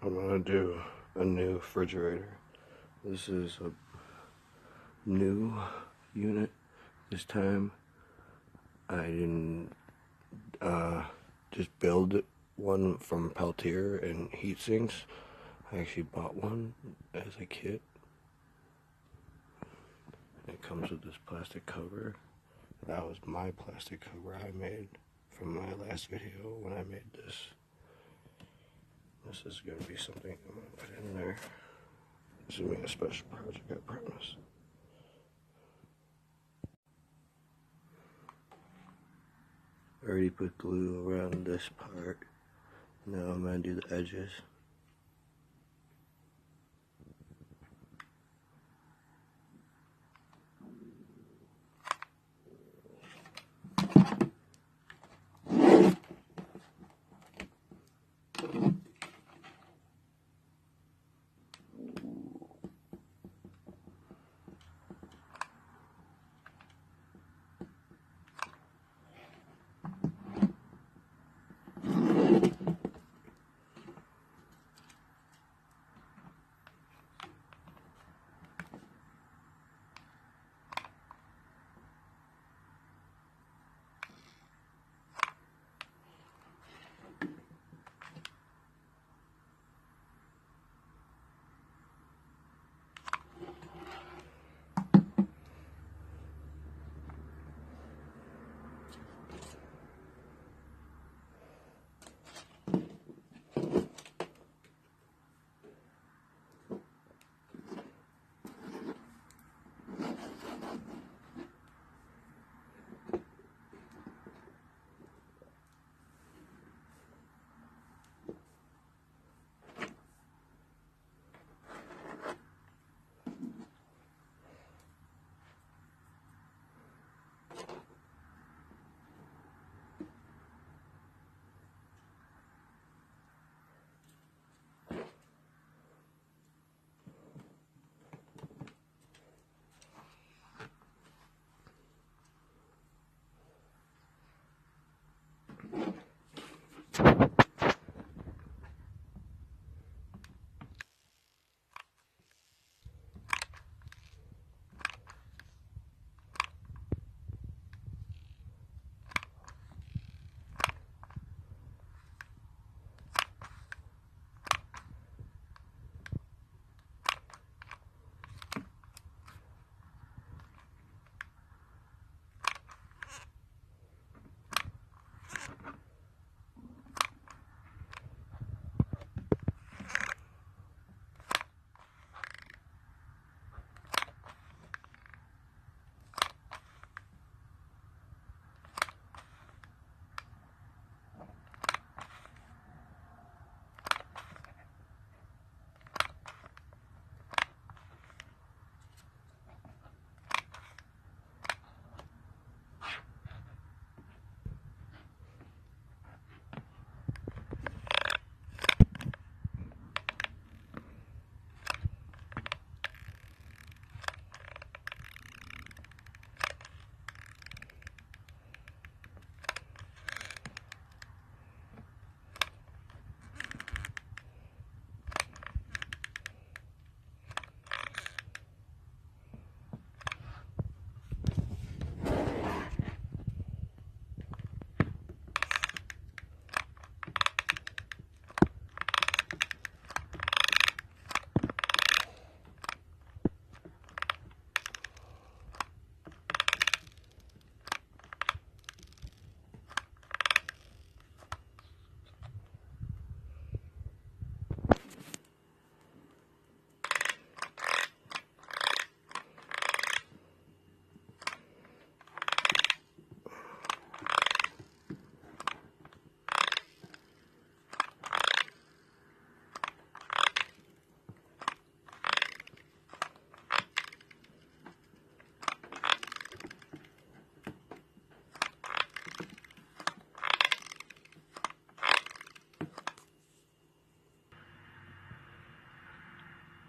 I'm gonna do a new refrigerator. This is a new unit. This time I didn't just build one from Peltier and heat sinks. I actually bought one as a kit. It comes with this plastic cover. That was my plastic cover I made from my last video when I made this. This is going to be something I'm going to put in there. This is going to be a special project, I promise. I already put glue around this part. Now I'm going to do the edges.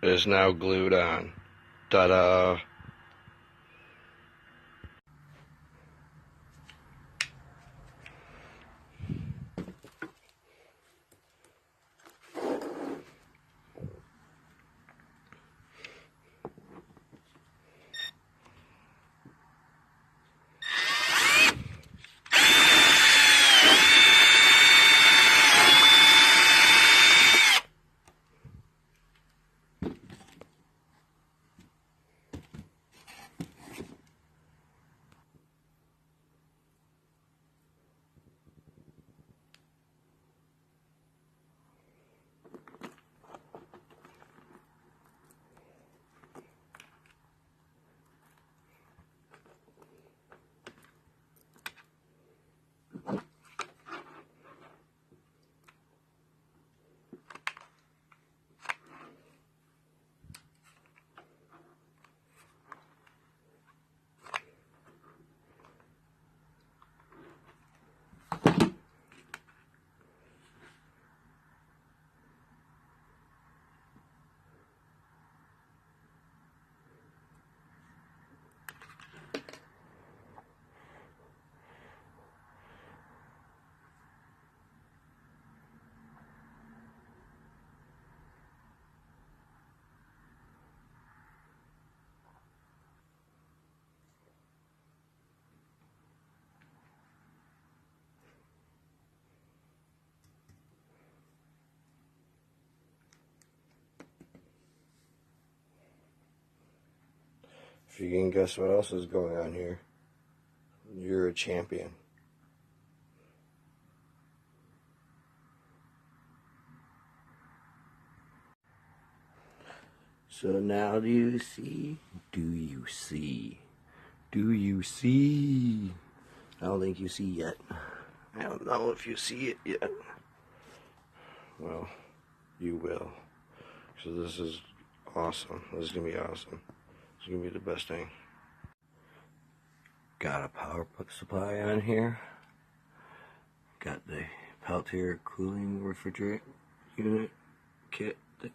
It is now glued on. Ta-da! you can guess what else is going on here, you're a champion. So now do you see? Do you see? Do you see? I don't think you see yet. I don't know if you see it yet. Well, you will. So this is awesome. This is going to be awesome. This is going to be the best thing. Got a power supply on here. Got the Peltier cooling refrigerant unit kit thing.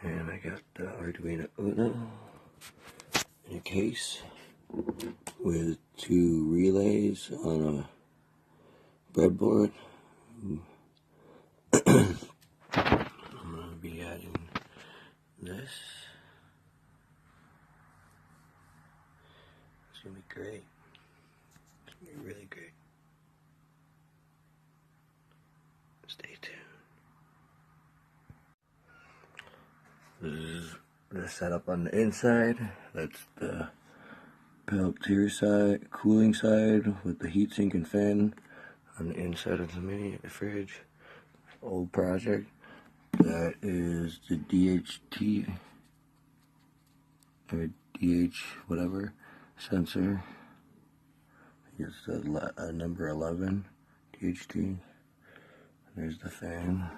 And I got the Arduino Uno in a case with 2 relays on a breadboard. I'm going to be adding this. It's going to be great. It's going to be really great. Stay tuned. This is the setup on the inside. That's the Peltier side, cooling side, with the heatsink and fan on the inside of the mini fridge. Old project. That is the DHT or DH whatever sensor. I think it's the number 11 DHT. There's the fan.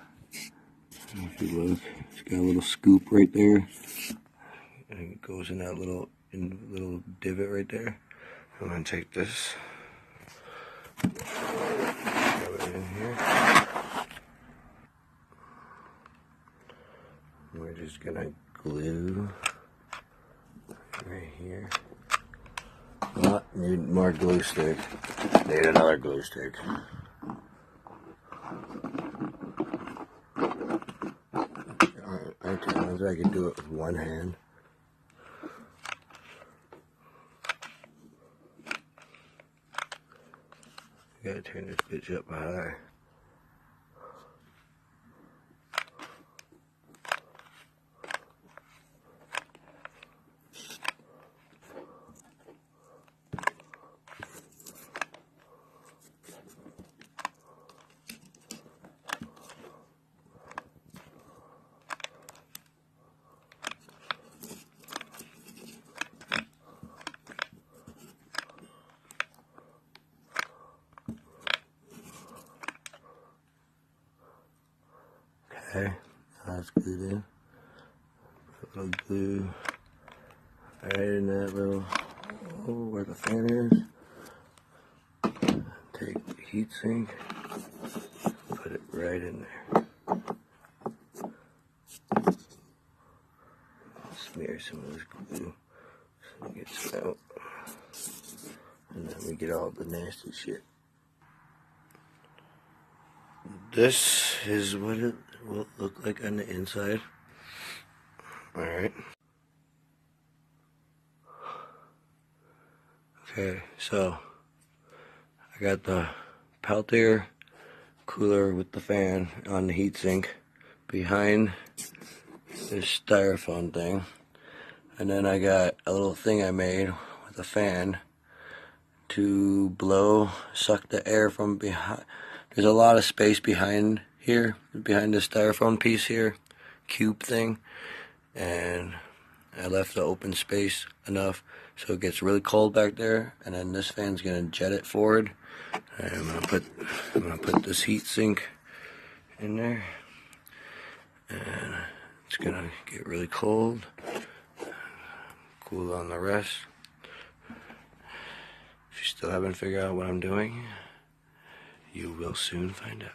If you look, it's got a little scoop right there, and it goes in that little divot right there. I'm gonna take this, throw it in here. We're just gonna glue right here. Oh, need more glue stick. Need another glue stick. I can do it with one hand. Gotta turn this bitch up high. Okay, that's glued in. Put a little glue right in that little hole where the fan is. Take the heatsink, put it right in there. Smear some of this glue so it gets out. And then we get all the nasty shit. This is what it will look like on the inside. Alright. Okay, so I got the Peltier cooler with the fan on the heatsink behind this styrofoam thing. And then I got a little thing I made with a fan to suck the air from behind. There's a lot of space behind here, behind this styrofoam piece here, cube thing, and I left the open space enough so it gets really cold back there, and then this fan's gonna jet it forward. And I'm gonna put this heat sink in there, and it's gonna get really cold, cool on the rest. If you still haven't figured out what I'm doing, you will soon find out.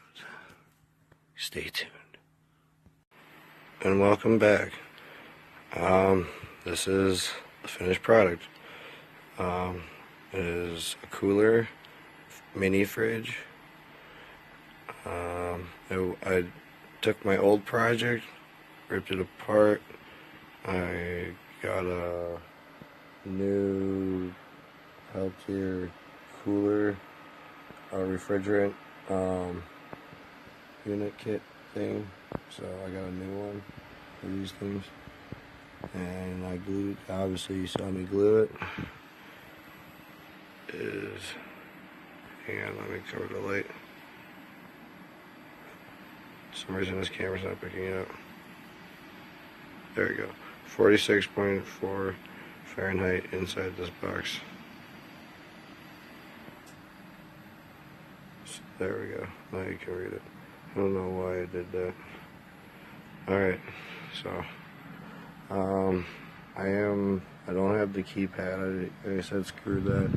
Stay tuned. And welcome back. This is the finished product. It is a cooler, mini fridge. I took my old project, ripped it apart. I got a new Peltier cooler, a refrigerant unit kit thing, so I got a new one for these things. and I glued, obviously you saw me glue it, hang on, let me cover the light. For some reason this camera's not picking it up. There we go. 46.4 Fahrenheit inside this box. So there we go. Now you can read it. I don't know why I did that. Alright, so I don't have the keypad. Like I said, screw that.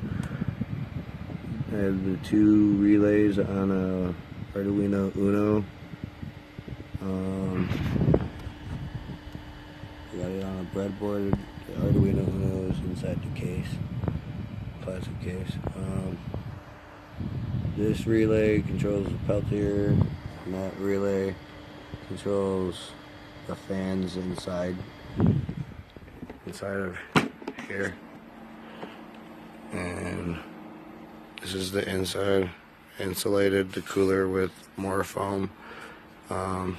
I have the two relays on a Arduino Uno. I got it on a breadboard. The Arduino Uno is inside the case, plastic case. This relay controls the Peltier, and that relay controls the fans inside of here. And this is the inside, insulated, the cooler with more foam. And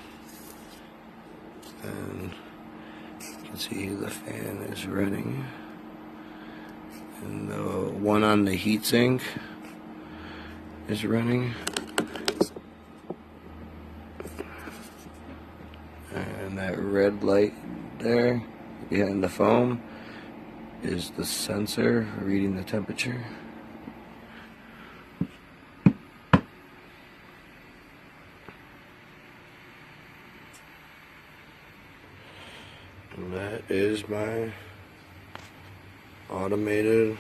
you can see the fan is running. And the one on the heatsink is running. And that red light there behind the foam is the sensor reading the temperature. And that is my automated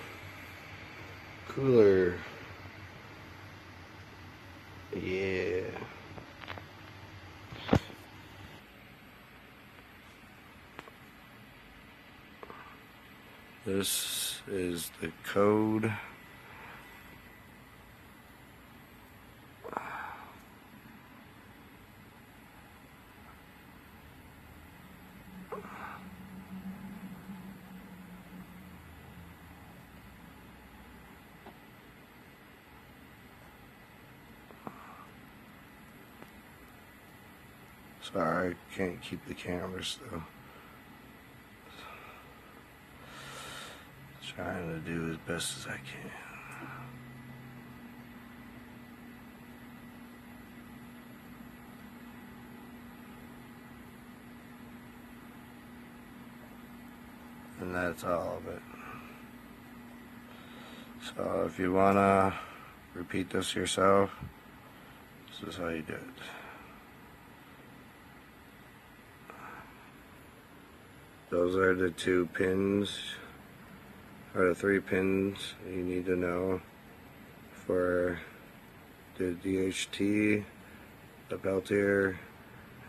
cooler. Yeah. This is the code. Sorry, I can't keep the camera still. Trying to do as best as I can. And that's all of it. So if you want to repeat this yourself, this is how you do it. Those are the two pins, or the 3 pins you need to know for the DHT, the Peltier,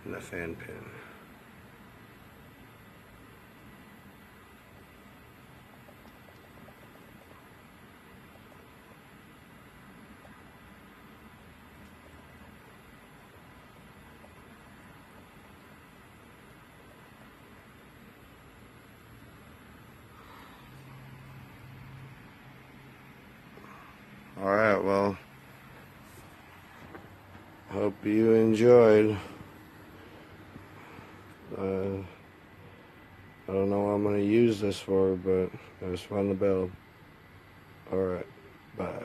and the fan pin. Alright, well, hope you enjoyed. I don't know what I'm going to use this for, but it was fun to build. Alright, bye.